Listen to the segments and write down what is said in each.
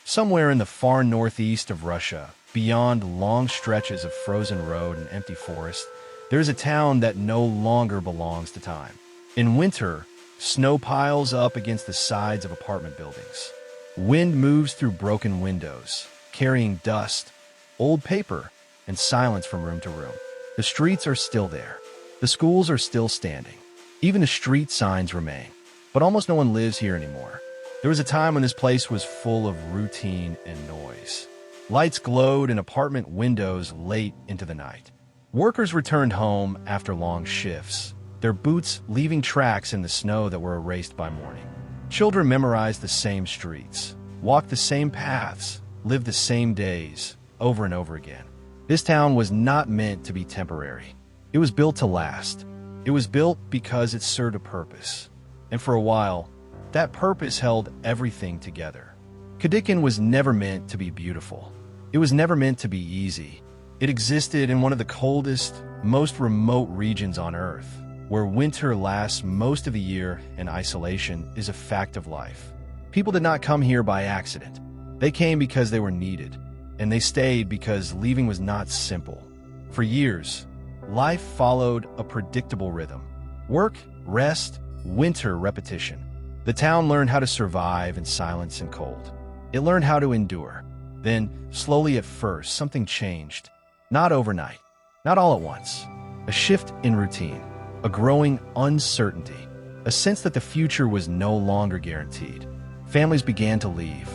Somewhere in the far northeast of Russia, beyond long stretches of frozen road and empty forest, there is a town that no longer belongs to time. In winter, snow piles up against the sides of apartment buildings. Wind moves through broken windows, carrying dust, old paper, and silence from room to room. The streets are still there. The schools are still standing. Even the street signs remain. But almost no one lives here anymore. There was a time when this place was full of routine and noise. Lights glowed in apartment windows late into the night. Workers returned home after long shifts, their boots leaving tracks in the snow that were erased by morning. Children memorized the same streets, walked the same paths, lived the same days, over and over again. This town was not meant to be temporary. It was built to last. It was built because it served a purpose. And for a while, that purpose held everything together. Kadykchan was never meant to be beautiful. It was never meant to be easy. It existed in one of the coldest, most remote regions on Earth, where winter lasts most of the year and isolation is a fact of life. People did not come here by accident. They came because they were needed, and they stayed because leaving was not simple. For years, life followed a predictable rhythm. Work, rest, winter, repetition. The town learned how to survive in silence and cold. It learned how to endure. Then, slowly at first, something changed. Not overnight, not all at once. A shift in routine, a growing uncertainty, a sense that the future was no longer guaranteed. Families began to leave.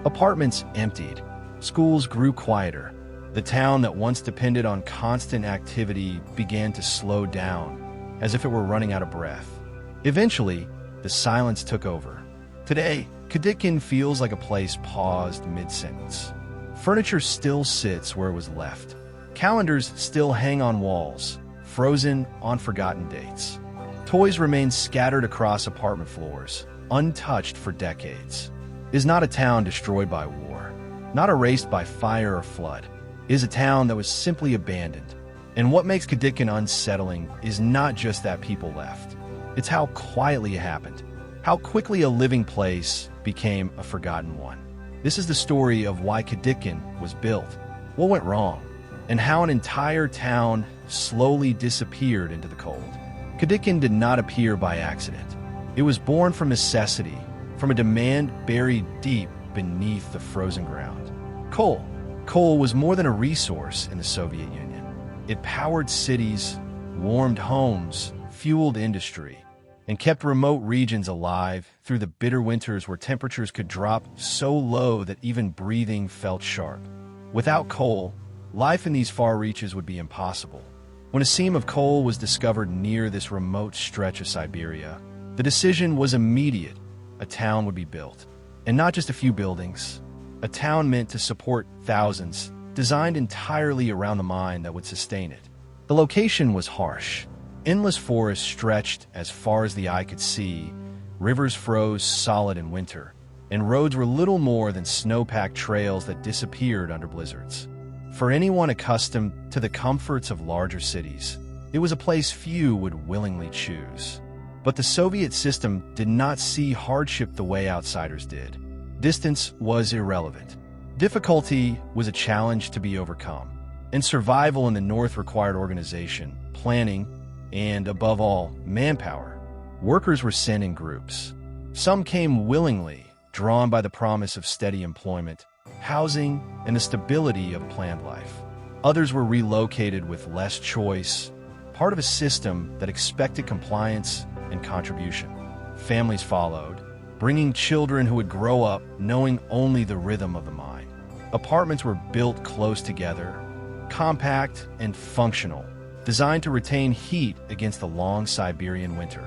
Apartments emptied. Schools grew quieter. The town that once depended on constant activity began to slow down, as if it were running out of breath. Eventually, the silence took over. Today, Kadykchan feels like a place paused mid-sentence. Furniture still sits where it was left. Calendars still hang on walls, frozen on forgotten dates. Toys remain scattered across apartment floors, untouched for decades. It is not a town destroyed by war, not erased by fire or flood. It is a town that was simply abandoned. And what makes Kadykchan unsettling is not just that people left. It's how quietly it happened, how quickly a living place became a forgotten one. This is the story of why Kadykchan was built, what went wrong, and how an entire town slowly disappeared into the cold. Kadykchan did not appear by accident. It was born from necessity, from a demand buried deep beneath the frozen ground. Coal. Coal was more than a resource in the Soviet Union. It powered cities, warmed homes, fueled industry, and kept remote regions alive through the bitter winters where temperatures could drop so low that even breathing felt sharp. Without coal, life in these far reaches would be impossible. When a seam of coal was discovered near this remote stretch of Siberia, the decision was immediate. A town would be built. And not just a few buildings. A town meant to support thousands, designed entirely around the mine that would sustain it. The location was harsh. Endless forests stretched as far as the eye could see, rivers froze solid in winter, and roads were little more than snow-packed trails that disappeared under blizzards. For anyone accustomed to the comforts of larger cities, it was a place few would willingly choose. But the Soviet system did not see hardship the way outsiders did. Distance was irrelevant. Difficulty was a challenge to be overcome, and survival in the North required organization, planning, and, above all, manpower. Workers were sent in groups. Some came willingly, drawn by the promise of steady employment, housing, and the stability of a planned life. Others were relocated with less choice, part of a system that expected compliance and contribution. Families followed, bringing children who would grow up knowing only the rhythm of the mine. Apartments were built close together, compact and functional, designed to retain heat against the long Siberian winter.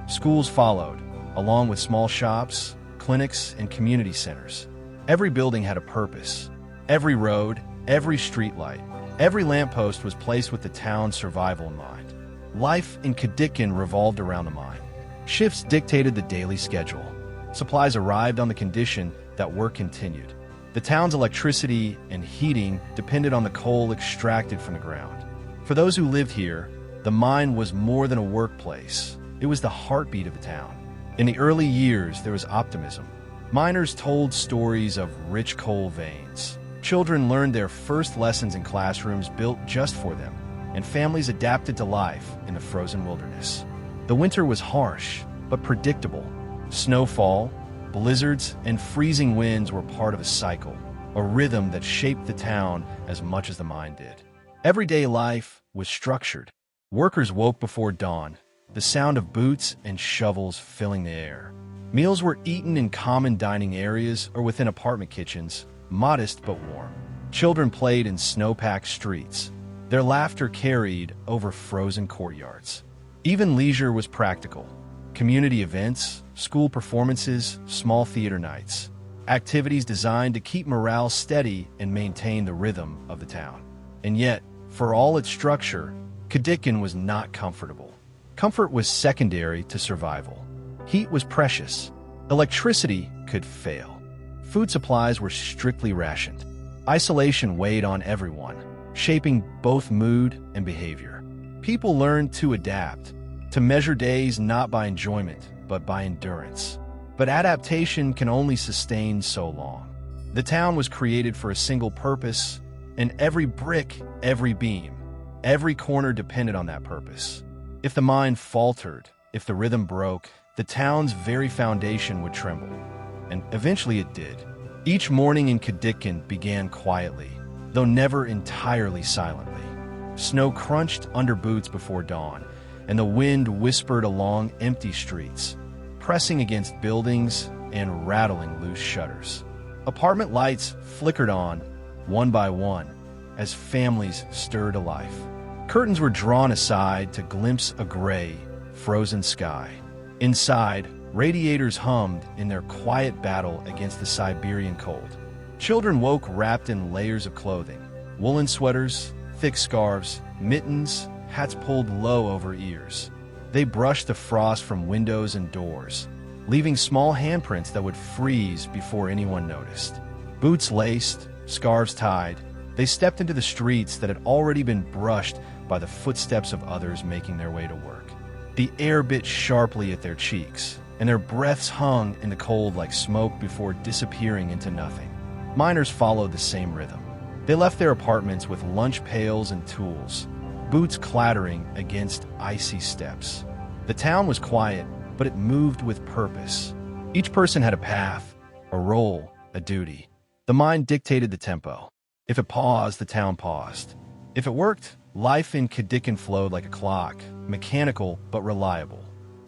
Schools followed, along with small shops, clinics, and community centers. Every building had a purpose. Every road, every streetlight, every lamppost was placed with the town's survival in mind. Life in Kadykchan revolved around the mine. Shifts dictated the daily schedule. Supplies arrived on the condition that work continued. The town's electricity and heating depended on the coal extracted from the ground. For those who lived here, the mine was more than a workplace. It was the heartbeat of the town. In the early years, there was optimism. Miners told stories of rich coal veins. Children learned their first lessons in classrooms built just for them, and families adapted to life in the frozen wilderness. The winter was harsh, but predictable. Snowfall, blizzards, and freezing winds were part of a cycle, a rhythm that shaped the town as much as the mine did. Everyday life was structured. Workers woke before dawn, the sound of boots and shovels filling the air. Meals were eaten in common dining areas or within apartment kitchens, modest but warm. Children played in snow-packed streets. Their laughter carried over frozen courtyards. Even leisure was practical. Community events, school performances, small theater nights. Activities designed to keep morale steady and maintain the rhythm of the town. And yet, for all its structure, Kadykchan was not comfortable. Comfort was secondary to survival. Heat was precious. Electricity could fail. Food supplies were strictly rationed. Isolation weighed on everyone, shaping both mood and behavior. People learned to adapt, to measure days not by enjoyment, but by endurance. But adaptation can only sustain so long. The town was created for a single purpose, and every brick, every beam, every corner depended on that purpose. If the mine faltered, if the rhythm broke, the town's very foundation would tremble. And eventually it did. Each morning in Kadykchan began quietly, though never entirely silently. Snow crunched under boots before dawn, and the wind whispered along empty streets, pressing against buildings and rattling loose shutters. Apartment lights flickered on, one by one, as families stirred to life. Curtains were drawn aside to glimpse a gray, frozen sky. Inside, radiators hummed in their quiet battle against the Siberian cold. Children woke wrapped in layers of clothing, woolen sweaters, thick scarves, mittens, hats pulled low over ears. They brushed the frost from windows and doors, leaving small handprints that would freeze before anyone noticed. Boots laced, scarves tied, they stepped into the streets that had already been brushed by the footsteps of others making their way to work. The air bit sharply at their cheeks, and their breaths hung in the cold like smoke before disappearing into nothing. Miners followed the same rhythm. They left their apartments with lunch pails and tools, boots clattering against icy steps. The town was quiet, but it moved with purpose. Each person had a path, a role, a duty. The mine dictated the tempo. If it paused, the town paused. If it worked, life in Kadykchan flowed like a clock, mechanical but reliable.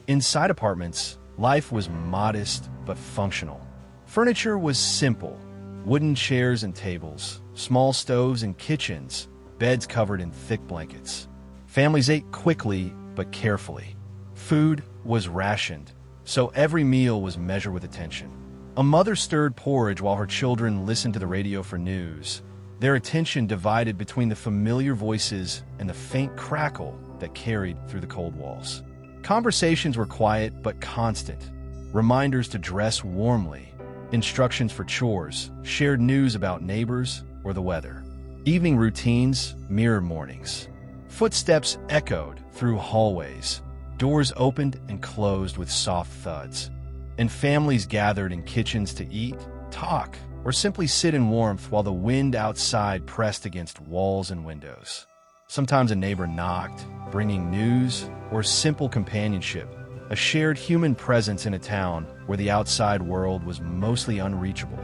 Inside apartments, life was modest but functional. Furniture was simple: wooden chairs and tables, small stoves and kitchens, beds covered in thick blankets. Families ate quickly but carefully. Food was rationed, so every meal was measured with attention. A mother stirred porridge while her children listened to the radio for news, their attention divided between the familiar voices and the faint crackle that carried through the cold walls. Conversations were quiet but constant, reminders to dress warmly, instructions for chores, shared news about neighbors or the weather. Evening routines mirrored mornings. Footsteps echoed through hallways, doors opened and closed with soft thuds, and families gathered in kitchens to eat, talk, or simply sit in warmth while the wind outside pressed against walls and windows. Sometimes a neighbor knocked, bringing news or simple companionship, a shared human presence in a town where the outside world was mostly unreachable.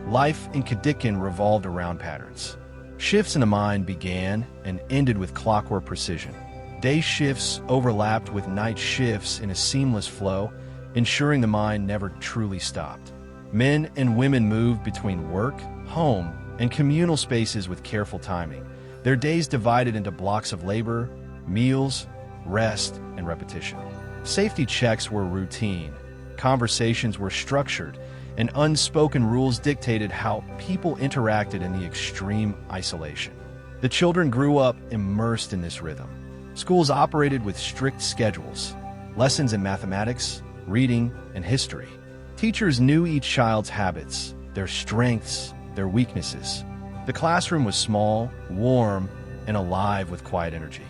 Life in Kadykchan revolved around patterns. Shifts in the mine began and ended with clockwork precision. Day shifts overlapped with night shifts in a seamless flow, ensuring the mine never truly stopped. Men and women moved between work, home, and communal spaces with careful timing, their days divided into blocks of labor, meals, rest, and repetition. Safety checks were routine, conversations were structured, and unspoken rules dictated how people interacted in the extreme isolation. The children grew up immersed in this rhythm. Schools operated with strict schedules, lessons in mathematics, reading, and history. Teachers knew each child's habits, their strengths, their weaknesses. The classroom was small, warm, and alive with quiet energy.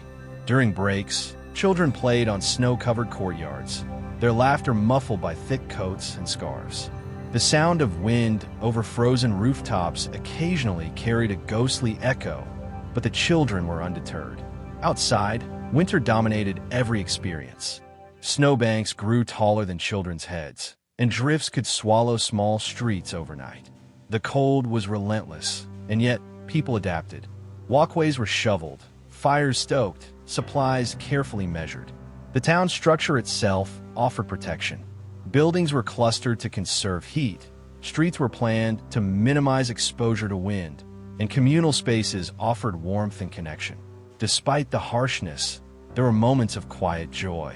During breaks, children played on snow-covered courtyards, their laughter muffled by thick coats and scarves. The sound of wind over frozen rooftops occasionally carried a ghostly echo, but the children were undeterred. Outside, winter dominated every experience. Snowbanks grew taller than children's heads, and drifts could swallow small streets overnight. The cold was relentless, and yet people adapted. Walkways were shoveled, fires stoked, supplies carefully measured. The town structure itself offered protection. Buildings were clustered to conserve heat, streets were planned to minimize exposure to wind, and communal spaces offered warmth and connection. Despite the harshness, there were moments of quiet joy.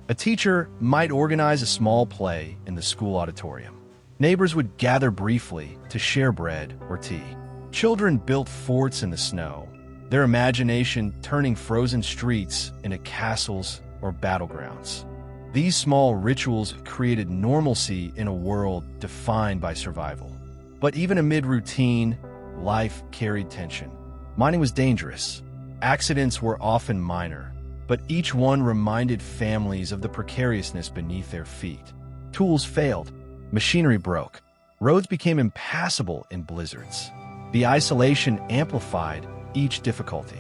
A teacher might organize a small play in the school auditorium. Neighbors would gather briefly to share bread or tea. Children built forts in the snow, their imagination turning frozen streets into castles or battlegrounds. These small rituals created normalcy in a world defined by survival. But even amid routine, life carried tension. Mining was dangerous. Accidents were often minor, but each one reminded families of the precariousness beneath their feet. Tools failed, machinery broke, roads became impassable in blizzards. The isolation amplified each difficulty.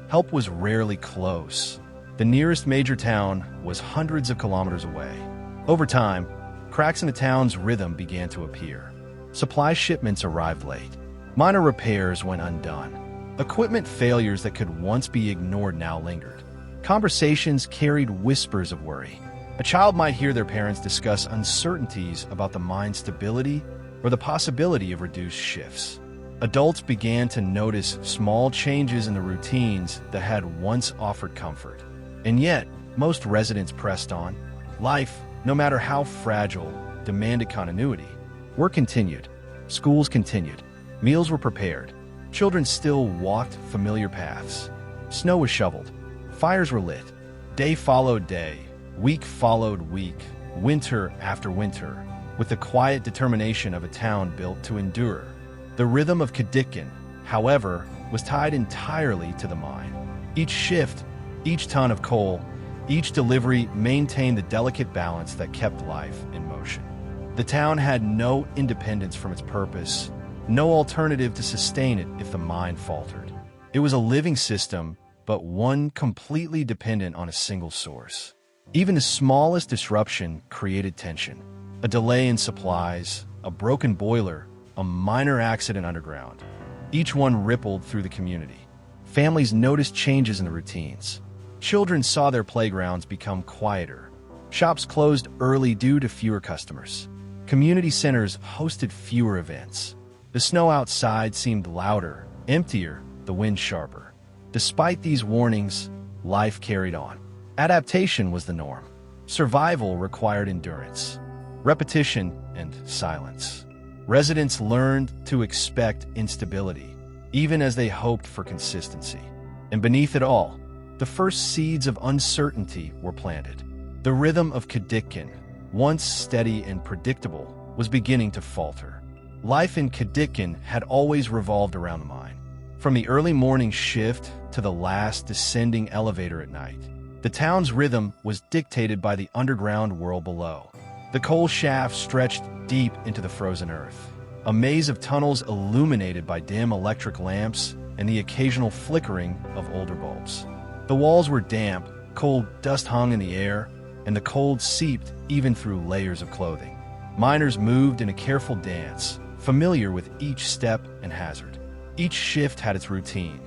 Help was rarely close. The nearest major town was hundreds of kilometers away. Over time, cracks in the town's rhythm began to appear. Supply shipments arrived late. Minor repairs went undone. Equipment failures that could once be ignored now lingered. Conversations carried whispers of worry. A child might hear their parents discuss uncertainties about the mine's stability or the possibility of reduced shifts. Adults began to notice small changes in the routines that had once offered comfort. And yet, most residents pressed on. Life, no matter how fragile, demanded continuity. Work continued. Schools continued. Meals were prepared. Children still walked familiar paths. Snow was shoveled. Fires were lit. Day followed day. Week followed week. Winter after winter, with the quiet determination of a town built to endure. The rhythm of Kadykchan, however, was tied entirely to the mine. Each shift, each ton of coal, each delivery maintained the delicate balance that kept life in motion. The town had no independence from its purpose, no alternative to sustain it if the mine faltered. It was a living system, but one completely dependent on a single source. Even the smallest disruption created tension. A delay in supplies, a broken boiler, a minor accident underground. Each one rippled through the community. Families noticed changes in the routines. Children saw their playgrounds become quieter. Shops closed early due to fewer customers. Community centers hosted fewer events. The snow outside seemed louder, emptier, the wind sharper. Despite these warnings, life carried on. Adaptation was the norm. Survival required endurance, repetition, and silence. Residents learned to expect instability, even as they hoped for consistency. And beneath it all, the first seeds of uncertainty were planted. The rhythm of Kadykchan, once steady and predictable, was beginning to falter. Life in Kadykchan had always revolved around the mine. From the early morning shift to the last descending elevator at night, the town's rhythm was dictated by the underground world below. The coal shaft stretched deep into the frozen earth, a maze of tunnels illuminated by dim electric lamps and the occasional flickering of older bulbs. The walls were damp, cold dust hung in the air, and the cold seeped even through layers of clothing. Miners moved in a careful dance, familiar with each step and hazard. Each shift had its routine.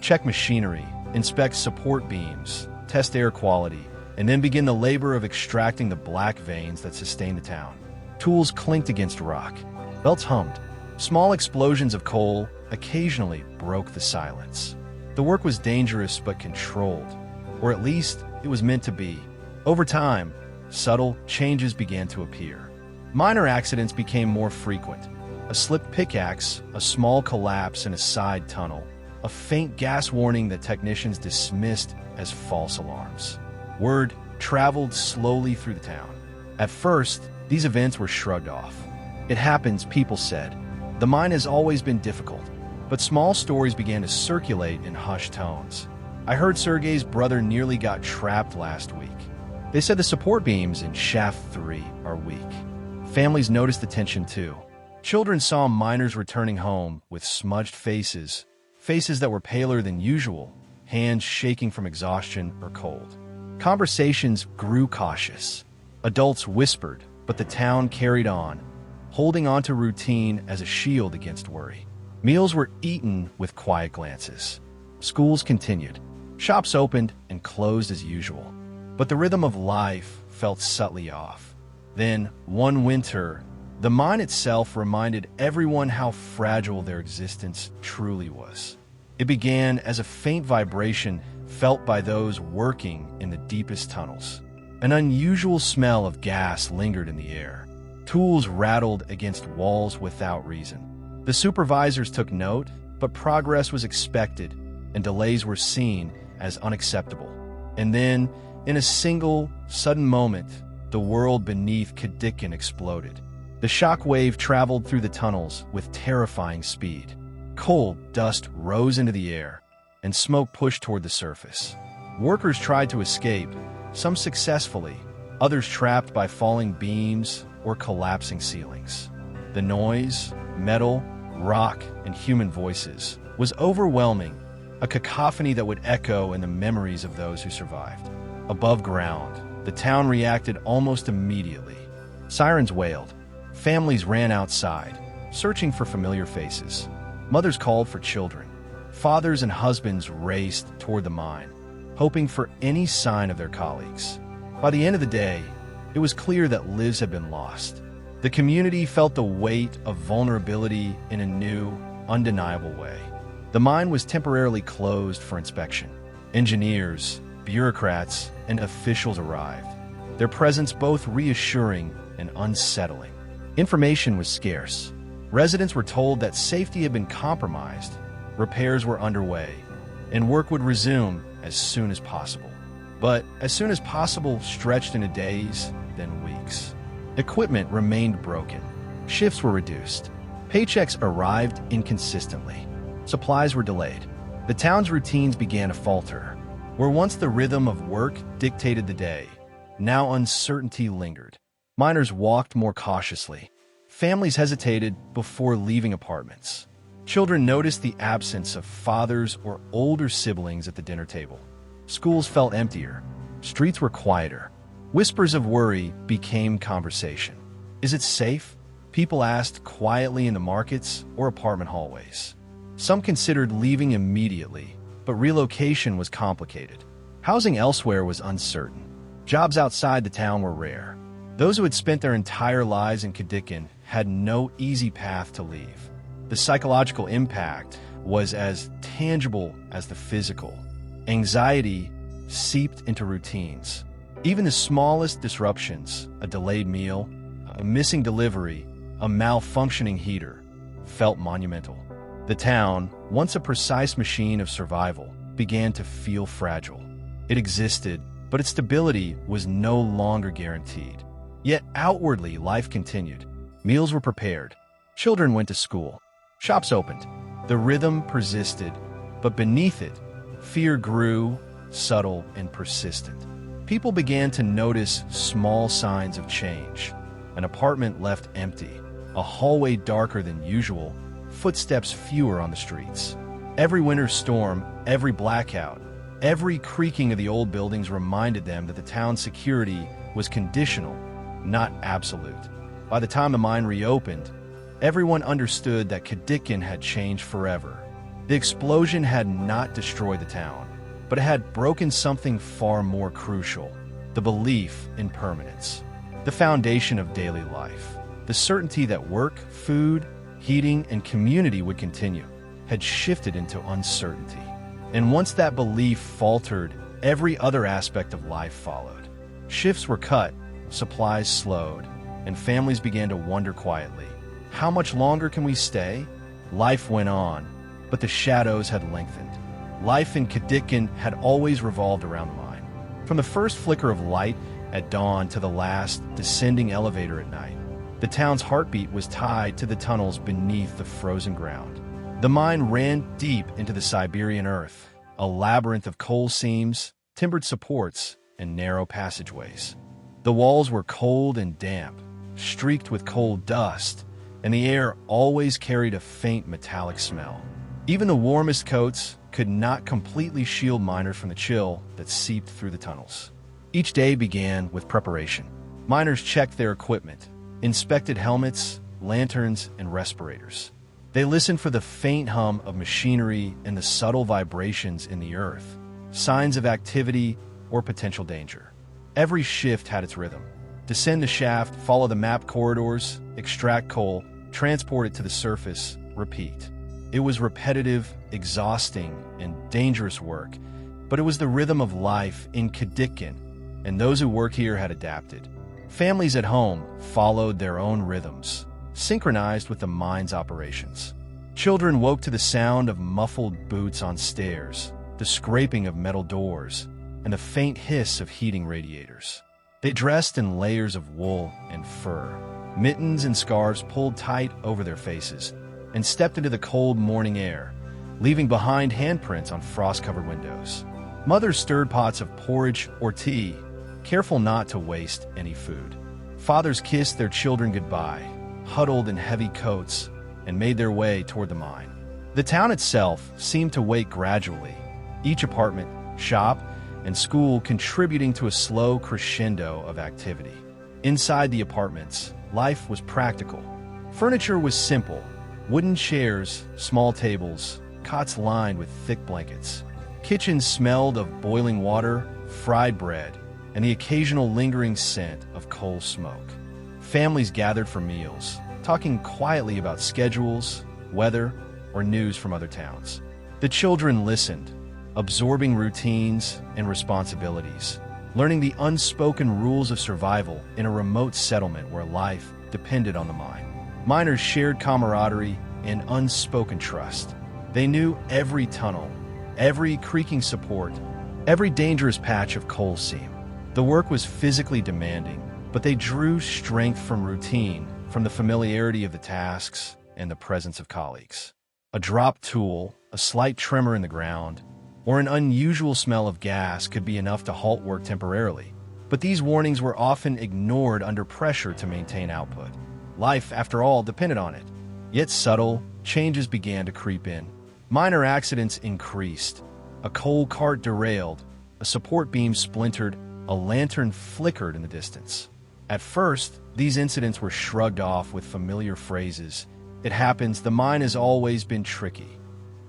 Check machinery, inspect support beams, test air quality, and then begin the labor of extracting the black veins that sustain the town. Tools clinked against rock. Belts hummed. Small explosions of coal occasionally broke the silence. The work was dangerous but controlled, or at least it was meant to be. Over time, subtle changes began to appear. Minor accidents became more frequent. A slipped pickaxe, a small collapse in a side tunnel, a faint gas warning that technicians dismissed as false alarms. Word traveled slowly through the town. At first, these events were shrugged off. It happens, people said. The mine has always been difficult. But small stories began to circulate in hushed tones. I heard Sergei's brother nearly got trapped last week. They said the support beams in shaft 3 are weak. Families noticed the tension too. Children saw miners returning home with smudged faces, faces that were paler than usual, hands shaking from exhaustion or cold. Conversations grew cautious. Adults whispered, but the town carried on, holding on to routine as a shield against worry. Meals were eaten with quiet glances. Schools continued. Shops opened and closed as usual. But the rhythm of life felt subtly off. Then, one winter, the mine itself reminded everyone how fragile their existence truly was. It began as a faint vibration felt by those working in the deepest tunnels. An unusual smell of gas lingered in the air. Tools rattled against walls without reason. The supervisors took note, but progress was expected, and delays were seen as unacceptable. And then, in a single, sudden moment, the world beneath Kadykchan exploded. The shock wave traveled through the tunnels with terrifying speed. Cold dust rose into the air, and smoke pushed toward the surface. Workers tried to escape, some successfully, others trapped by falling beams or collapsing ceilings. The noise, metal, rock, and human voices was overwhelming, a cacophony that would echo in the memories of those who survived. Above ground, the town reacted almost immediately. Sirens wailed. Families ran outside, searching for familiar faces. Mothers called for children. Fathers and husbands raced toward the mine, hoping for any sign of their colleagues. By the end of the day, it was clear that lives had been lost. The community felt the weight of vulnerability in a new, undeniable way. The mine was temporarily closed for inspection. Engineers, bureaucrats, and officials arrived, their presence both reassuring and unsettling. Information was scarce. Residents were told that safety had been compromised, repairs were underway, and work would resume as soon as possible. But as soon as possible stretched into days, then weeks. Equipment remained broken. Shifts were reduced. Paychecks arrived inconsistently. Supplies were delayed. The town's routines began to falter. Where once the rhythm of work dictated the day, now uncertainty lingered. Miners walked more cautiously. Families hesitated before leaving apartments. Children noticed the absence of fathers or older siblings at the dinner table. Schools felt emptier. Streets were quieter. Whispers of worry became conversation. Is it safe? People asked quietly in the markets or apartment hallways. Some considered leaving immediately, but relocation was complicated. Housing elsewhere was uncertain. Jobs outside the town were rare. Those who had spent their entire lives in Kadykchan had no easy path to leave. The psychological impact was as tangible as the physical. Anxiety seeped into routines. Even the smallest disruptions, a delayed meal, a missing delivery, a malfunctioning heater, felt monumental. The town, once a precise machine of survival, began to feel fragile. It existed, but its stability was no longer guaranteed. Yet outwardly, life continued. Meals were prepared. Children went to school. Shops opened. The rhythm persisted, but beneath it, fear grew, subtle and persistent. People began to notice small signs of change. An apartment left empty, a hallway darker than usual, footsteps fewer on the streets. Every winter storm, every blackout, every creaking of the old buildings reminded them that the town's security was conditional, not absolute. By the time the mine reopened, everyone understood that Kadykchan had changed forever. The explosion had not destroyed the town, but it had broken something far more crucial: the belief in permanence. The foundation of daily life, the certainty that work, food, heating, and community would continue, had shifted into uncertainty. And once that belief faltered, every other aspect of life followed. Shifts were cut, supplies slowed, and families began to wonder quietly, how much longer can we stay? Life went on, but the shadows had lengthened. Life in Kadykchan had always revolved around the mine. From the first flicker of light at dawn to the last descending elevator at night, the town's heartbeat was tied to the tunnels beneath the frozen ground. The mine ran deep into the Siberian earth, a labyrinth of coal seams, timbered supports, and narrow passageways. The walls were cold and damp, streaked with coal dust, and the air always carried a faint metallic smell. Even the warmest coats could not completely shield miners from the chill that seeped through the tunnels. Each day began with preparation. Miners checked their equipment, inspected helmets, lanterns, and respirators. They listened for the faint hum of machinery and the subtle vibrations in the earth, signs of activity or potential danger. Every shift had its rhythm. Descend the shaft, follow the map corridors, extract coal, transport it to the surface, repeat. It was repetitive, exhausting, and dangerous work, but it was the rhythm of life in Kadykchan, and those who work here had adapted. Families at home followed their own rhythms, synchronized with the mine's operations. Children woke to the sound of muffled boots on stairs, the scraping of metal doors, and the faint hiss of heating radiators. They dressed in layers of wool and fur, mittens and scarves pulled tight over their faces, and stepped into the cold morning air, leaving behind handprints on frost-covered windows. Mothers stirred pots of porridge or tea, careful not to waste any food. Fathers kissed their children goodbye, huddled in heavy coats, and made their way toward the mine. The town itself seemed to wake gradually, each apartment, shop, and school contributing to a slow crescendo of activity. Inside the apartments, life was practical. Furniture was simple: wooden chairs, small tables, cots lined with thick blankets. Kitchens smelled of boiling water, fried bread, and the occasional lingering scent of coal smoke. Families gathered for meals, talking quietly about schedules, weather, or news from other towns. The children listened, absorbing routines and responsibilities, learning the unspoken rules of survival in a remote settlement where life depended on the mine. Miners shared camaraderie and unspoken trust. They knew every tunnel, every creaking support, every dangerous patch of coal seam. The work was physically demanding, but they drew strength from routine, from the familiarity of the tasks and the presence of colleagues. A dropped tool, a slight tremor in the ground, or an unusual smell of gas could be enough to halt work temporarily. But these warnings were often ignored under pressure to maintain output. Life, after all, depended on it. Yet subtle changes began to creep in. Minor accidents increased. A coal cart derailed, a support beam splintered, a lantern flickered in the distance. At first, these incidents were shrugged off with familiar phrases. It happens, the mine has always been tricky.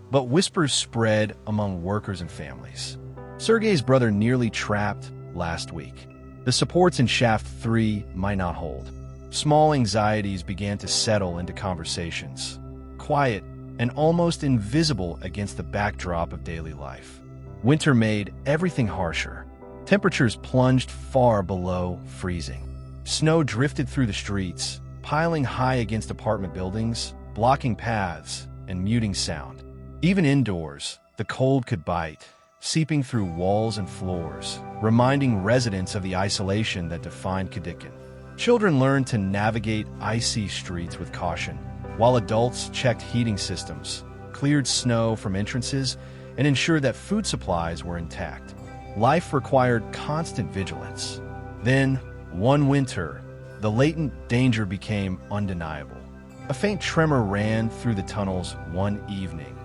But whispers spread among workers and families. Sergei's brother nearly trapped last week. The supports in Shaft 3 might not hold. Small anxieties began to settle into conversations, quiet and almost invisible against the backdrop of daily life. Winter made everything harsher. Temperatures plunged far below freezing. Snow drifted through the streets, piling high against apartment buildings, blocking paths and muting sound. Even indoors, the cold could bite, seeping through walls and floors, reminding residents of the isolation that defined Kadykchan. Children learned to navigate icy streets with caution, while adults checked heating systems, cleared snow from entrances, and ensured that food supplies were intact. Life required constant vigilance. Then, one winter, the latent danger became undeniable. A faint tremor ran through the tunnels one evening,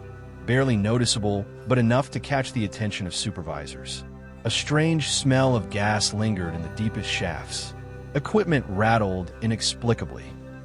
barely noticeable, but enough to catch the attention of supervisors. A strange smell of gas lingered in the deepest shafts. Equipment rattled inexplicably.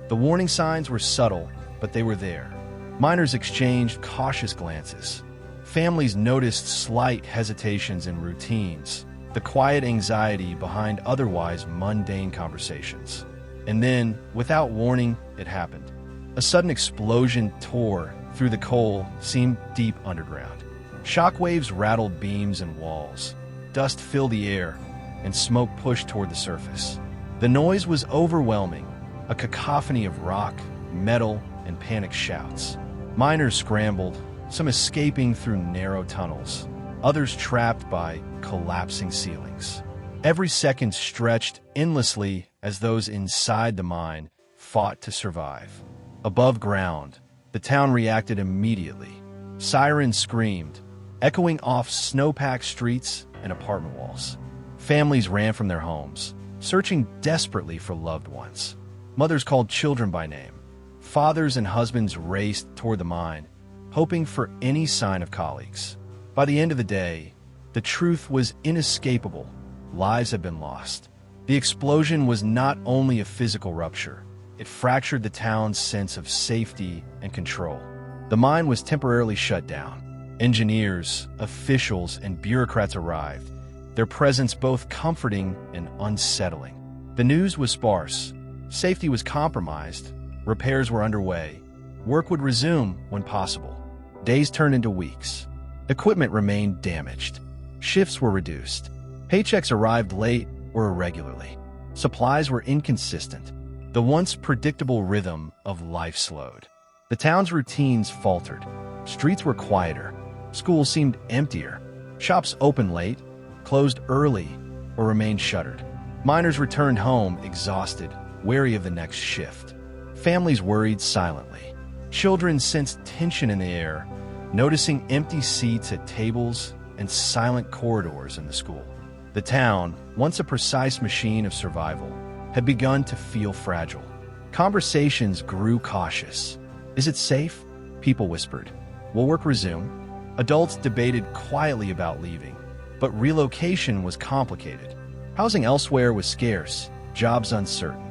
The warning signs were subtle, but they were there. Miners exchanged cautious glances. Families noticed slight hesitations in routines, the quiet anxiety behind otherwise mundane conversations. And then, without warning, it happened. A sudden explosion tore through the coal seam deep underground. Shockwaves rattled beams and walls. Dust filled the air, and smoke pushed toward the surface. The noise was overwhelming, a cacophony of rock, metal, and panicked shouts. Miners scrambled, some escaping through narrow tunnels, others trapped by collapsing ceilings. Every second stretched endlessly as those inside the mine fought to survive. Above ground, the town reacted immediately. Sirens screamed, echoing off snow-packed streets and apartment walls. Families ran from their homes, searching desperately for loved ones. Mothers called children by name. Fathers and husbands raced toward the mine, hoping for any sign of colleagues. By the end of the day, the truth was inescapable. Lives had been lost. The explosion was not only a physical rupture, it fractured the town's sense of safety and control. The mine was temporarily shut down. Engineers, officials, and bureaucrats arrived, their presence both comforting and unsettling. The news was sparse. Safety was compromised. Repairs were underway. Work would resume when possible. Days turned into weeks. Equipment remained damaged. Shifts were reduced. Paychecks arrived late or irregularly. Supplies were inconsistent. The once predictable rhythm of life slowed. The town's routines faltered. Streets were quieter. Schools seemed emptier. Shops opened late, closed early, or remained shuttered. Miners returned home exhausted, wary of the next shift. Families worried silently. Children sensed tension in the air, noticing empty seats at tables and silent corridors in the school. The town, once a precise machine of survival, had begun to feel fragile. Conversations grew cautious. Is it safe? People whispered. Will work resume? Adults debated quietly about leaving, but relocation was complicated. Housing elsewhere was scarce, jobs uncertain.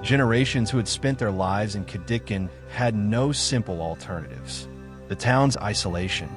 Generations who had spent their lives in Kadykchan had no simple alternatives. The town's isolation,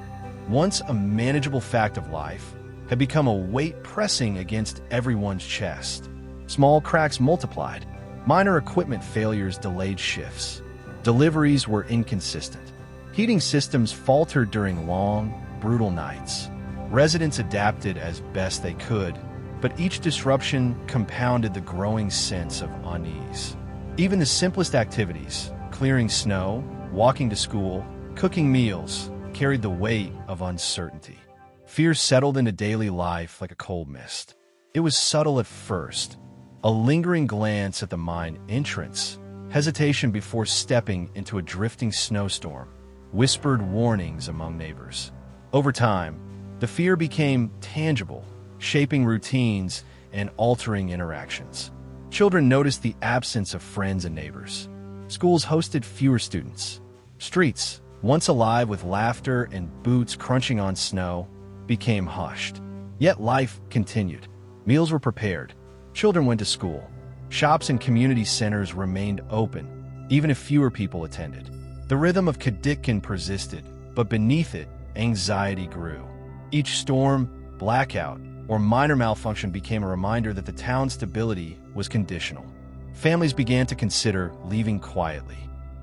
once a manageable fact of life, had become a weight pressing against everyone's chest. Small cracks multiplied. Minor equipment failures delayed shifts. Deliveries were inconsistent. Heating systems faltered during long, brutal nights. Residents adapted as best they could, but each disruption compounded the growing sense of unease. Even the simplest activities, clearing snow, walking to school, cooking meals, carried the weight of uncertainty. Fear settled into daily life like a cold mist. It was subtle at first, a lingering glance at the mine entrance, hesitation before stepping into a drifting snowstorm, whispered warnings among neighbors. Over time, the fear became tangible, shaping routines and altering interactions. Children noticed the absence of friends and neighbors. Schools hosted fewer students. Streets, once alive with laughter and boots crunching on snow, became hushed. Yet life continued. Meals were prepared. Children went to school. Shops and community centers remained open, even if fewer people attended. The rhythm of Kadykchan persisted, but beneath it, anxiety grew. Each storm, blackout, or minor malfunction became a reminder that the town's stability was conditional. Families began to consider leaving quietly.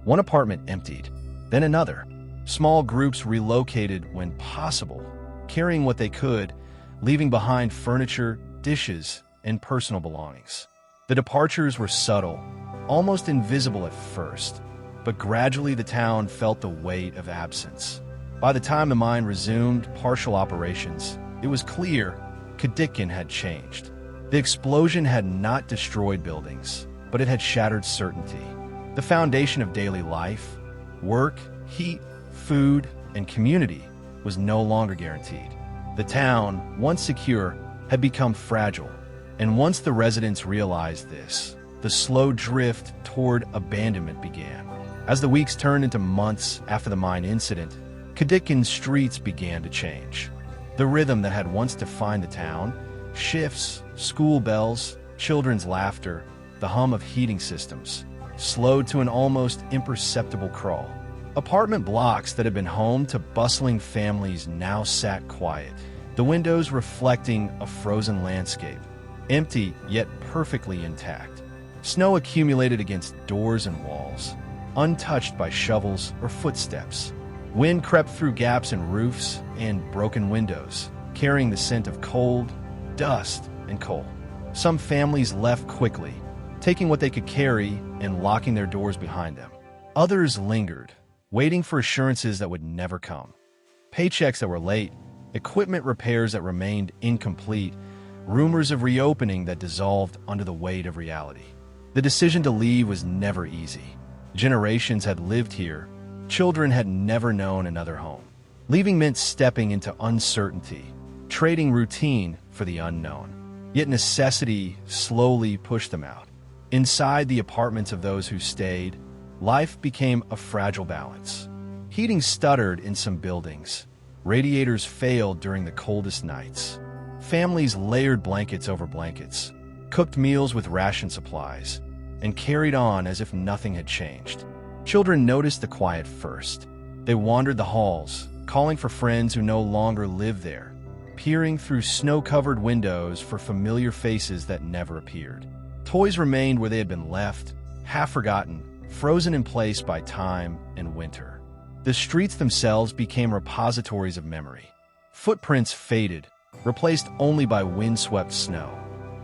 One apartment emptied, then another. Small groups relocated when possible, carrying what they could, leaving behind furniture, dishes, and personal belongings. The departures were subtle, almost invisible at first, but gradually the town felt the weight of absence. By the time the mine resumed partial operations, it was clear Kadykchan had changed. The explosion had not destroyed buildings, but it had shattered certainty. The foundation of daily life, work, heat, food, and community was no longer guaranteed. The town, once secure, had become fragile, and once the residents realized this, the slow drift toward abandonment began. As the weeks turned into months after the mine incident, Kadykchan's streets began to change. The rhythm that had once defined the town, shifts, school bells, children's laughter, the hum of heating systems, slowed to an almost imperceptible crawl. Apartment blocks that had been home to bustling families now sat quiet, the windows reflecting a frozen landscape, empty yet perfectly intact. Snow accumulated against doors and walls, untouched by shovels or footsteps. Wind crept through gaps in roofs and broken windows, carrying the scent of cold, dust, and coal. Some families left quickly, taking what they could carry and locking their doors behind them. Others lingered, waiting for assurances that would never come. Paychecks that were late, equipment repairs that remained incomplete, rumors of reopening that dissolved under the weight of reality. The decision to leave was never easy. Generations had lived here. Children had never known another home. Leaving meant stepping into uncertainty, trading routine for the unknown. Yet necessity slowly pushed them out. Inside the apartments of those who stayed, life became a fragile balance. Heating stuttered in some buildings. Radiators failed during the coldest nights. Families layered blankets over blankets, cooked meals with ration supplies, and carried on as if nothing had changed. Children noticed the quiet first. They wandered the halls, calling for friends who no longer lived there, peering through snow-covered windows for familiar faces that never appeared. Toys remained where they had been left, half forgotten, frozen in place by time and winter. The streets themselves became repositories of memory. Footprints faded, replaced only by windswept snow.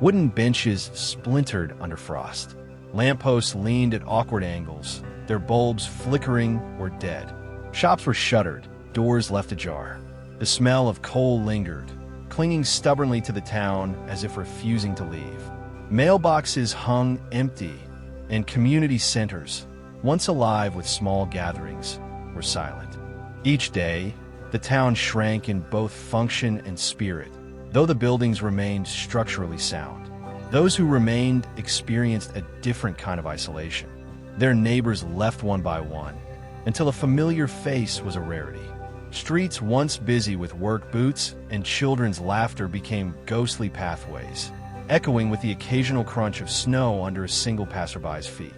Wooden benches splintered under frost. Lampposts leaned at awkward angles, their bulbs flickering or dead. Shops were shuttered, doors left ajar. The smell of coal lingered, clinging stubbornly to the town as if refusing to leave. Mailboxes hung empty, and community centers, once alive with small gatherings, were silent. Each day, the town shrank in both function and spirit, though the buildings remained structurally sound. Those who remained experienced a different kind of isolation. Their neighbors left one by one, until a familiar face was a rarity. Streets once busy with work boots and children's laughter became ghostly pathways, echoing with the occasional crunch of snow under a single passerby's feet.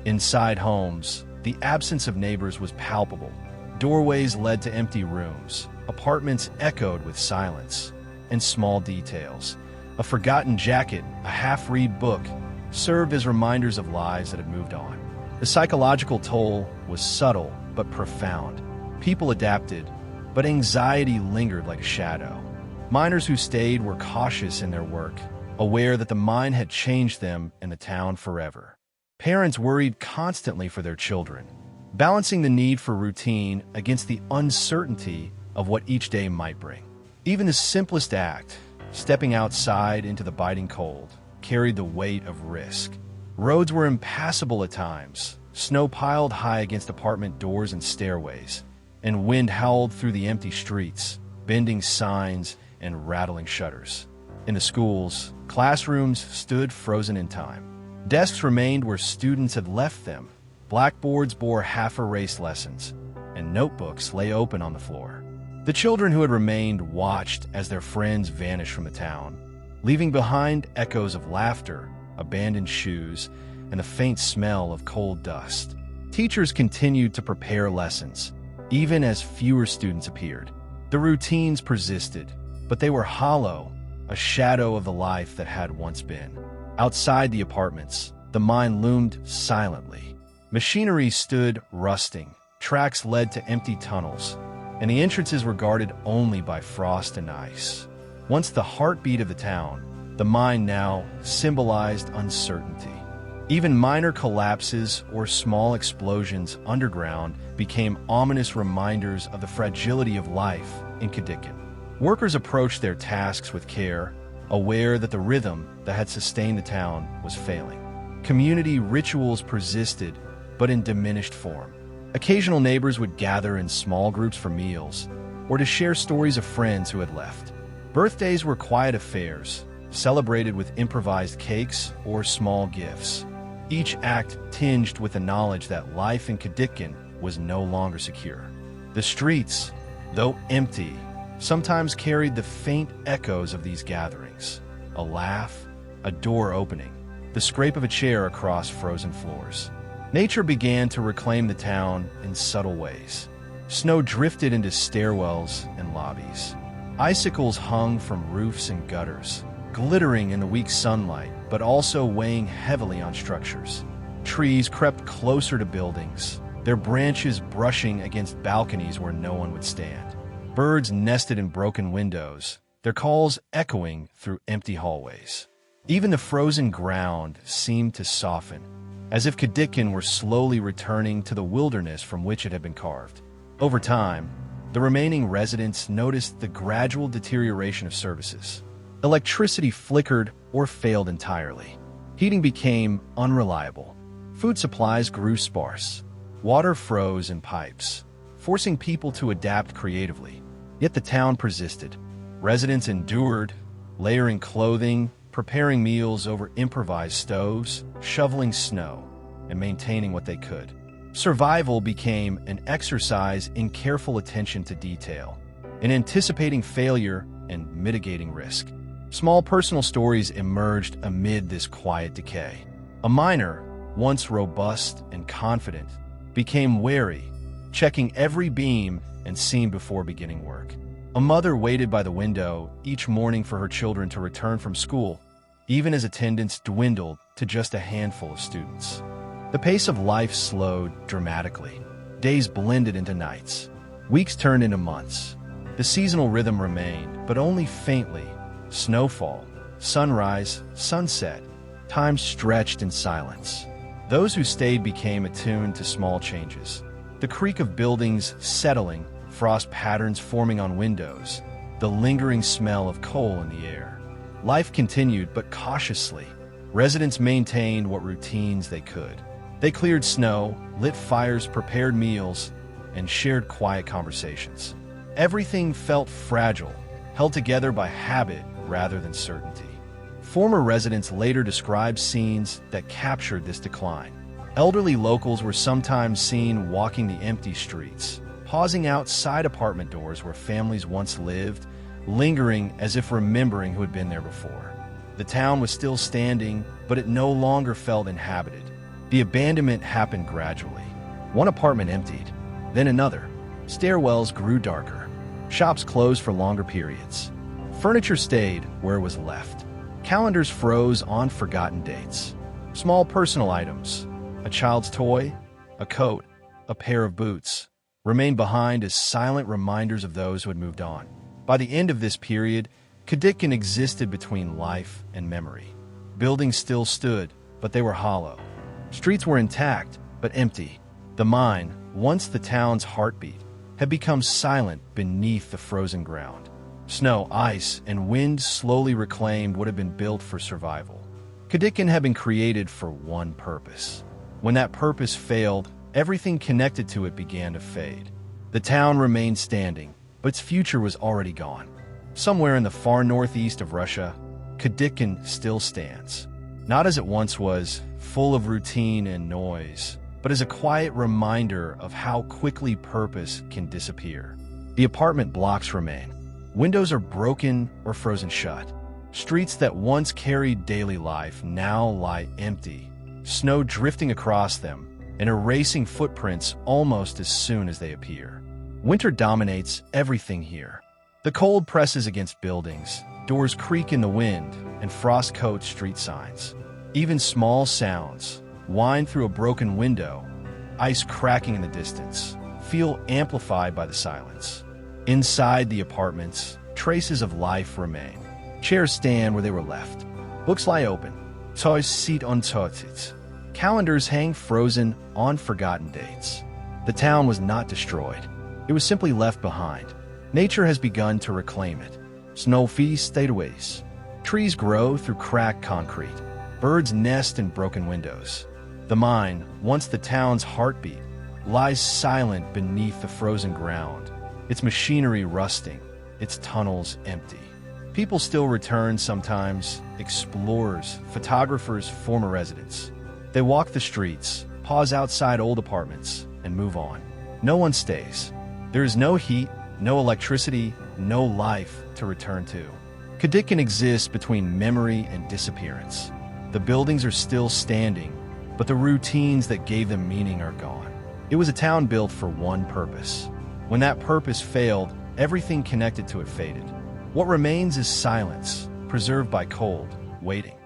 Inside homes, the absence of neighbors was palpable. Doorways led to empty rooms, apartments echoed with silence, and small details. A forgotten jacket, a half-read book, served as reminders of lives that had moved on. The psychological toll was subtle but profound. People adapted, but anxiety lingered like a shadow. Miners who stayed were cautious in their work, aware that the mine had changed them and the town forever. Parents worried constantly for their children, balancing the need for routine against the uncertainty of what each day might bring. Even the simplest act, stepping outside into the biting cold, carried the weight of risk. Roads were impassable at times, snow piled high against apartment doors and stairways, and wind howled through the empty streets, bending signs and rattling shutters. In the schools, classrooms stood frozen in time. Desks remained where students had left them. Blackboards bore half-erased lessons, and notebooks lay open on the floor. The children who had remained watched as their friends vanished from the town, leaving behind echoes of laughter, abandoned shoes, and the faint smell of cold dust. Teachers continued to prepare lessons, even as fewer students appeared. The routines persisted, but they were hollow, a shadow of the life that had once been. Outside the apartments, the mine loomed silently. Machinery stood rusting, tracks led to empty tunnels, and the entrances were guarded only by frost and ice. Once the heartbeat of the town, the mine now symbolized uncertainty. Even minor collapses or small explosions underground became ominous reminders of the fragility of life in Kadykchan. Workers approached their tasks with care, aware that the rhythm that had sustained the town was failing. Community rituals persisted, but in diminished form. Occasional neighbors would gather in small groups for meals, or to share stories of friends who had left. Birthdays were quiet affairs, celebrated with improvised cakes or small gifts. Each act tinged with the knowledge that life in Kadykchan was no longer secure. The streets, though empty, sometimes carried the faint echoes of these gatherings. A laugh, a door opening, the scrape of a chair across frozen floors. Nature began to reclaim the town in subtle ways. Snow drifted into stairwells and lobbies. Icicles hung from roofs and gutters, glittering in the weak sunlight, but also weighing heavily on structures. Trees crept closer to buildings, their branches brushing against balconies where no one would stand. Birds nested in broken windows, their calls echoing through empty hallways. Even the frozen ground seemed to soften, as if Kadykchan were slowly returning to the wilderness from which it had been carved. Over time, the remaining residents noticed the gradual deterioration of services. Electricity flickered or failed entirely. Heating became unreliable. Food supplies grew sparse. Water froze in pipes, forcing people to adapt creatively. Yet the town persisted. Residents endured, layering clothing, preparing meals over improvised stoves, shoveling snow, and maintaining what they could. Survival became an exercise in careful attention to detail, in anticipating failure and mitigating risk. Small personal stories emerged amid this quiet decay. A miner, once robust and confident, became wary, checking every beam and seam before beginning work. A mother waited by the window each morning for her children to return from school, even as attendance dwindled to just a handful of students. The pace of life slowed dramatically. Days blended into nights. Weeks turned into months. The seasonal rhythm remained, but only faintly. Snowfall, sunrise, sunset. Time stretched in silence. Those who stayed became attuned to small changes. The creak of buildings settling, frost patterns forming on windows, the lingering smell of coal in the air. Life continued, but cautiously. Residents maintained what routines they could. They cleared snow, lit fires, prepared meals, and shared quiet conversations. Everything felt fragile, held together by habit rather than certainty. Former residents later described scenes that captured this decline. Elderly locals were sometimes seen walking the empty streets, pausing outside apartment doors where families once lived, lingering as if remembering who had been there before. The town was still standing, but it no longer felt inhabited. The abandonment happened gradually. One apartment emptied, then another. Stairwells grew darker. Shops closed for longer periods. Furniture stayed where it was left. Calendars froze on forgotten dates. Small personal items, a child's toy, a coat, a pair of boots, remained behind as silent reminders of those who had moved on. By the end of this period, Kadykchan existed between life and memory. Buildings still stood, but they were hollow. Streets were intact, but empty. The mine, once the town's heartbeat, had become silent beneath the frozen ground. Snow, ice, and wind slowly reclaimed what had been built for survival. Kadykchan had been created for one purpose. When that purpose failed, everything connected to it began to fade. The town remained standing, but its future was already gone. Somewhere in the far northeast of Russia, Kadykchan still stands. Not as it once was, full of routine and noise, but as a quiet reminder of how quickly purpose can disappear. The apartment blocks remain. Windows are broken or frozen shut. Streets that once carried daily life now lie empty, snow drifting across them and erasing footprints almost as soon as they appear. Winter dominates everything here. The cold presses against buildings, doors creak in the wind, and frost coats street signs. Even small sounds, whine through a broken window, ice cracking in the distance, feel amplified by the silence. Inside the apartments, traces of life remain. Chairs stand where they were left. Books lie open. Toys sit untouched. Calendars hang frozen on forgotten dates. The town was not destroyed. It was simply left behind. Nature has begun to reclaim it. Snow stayed away. Trees grow through cracked concrete. Birds nest in broken windows. The mine, once the town's heartbeat, lies silent beneath the frozen ground, its machinery rusting, its tunnels empty. People still return sometimes, explorers, photographers, former residents. They walk the streets, pause outside old apartments, and move on. No one stays. There is no heat, no electricity, no life to return to. Kadykchan exists between memory and disappearance. The buildings are still standing, but the routines that gave them meaning are gone. It was a town built for one purpose. When that purpose failed, everything connected to it faded. What remains is silence, preserved by cold, waiting.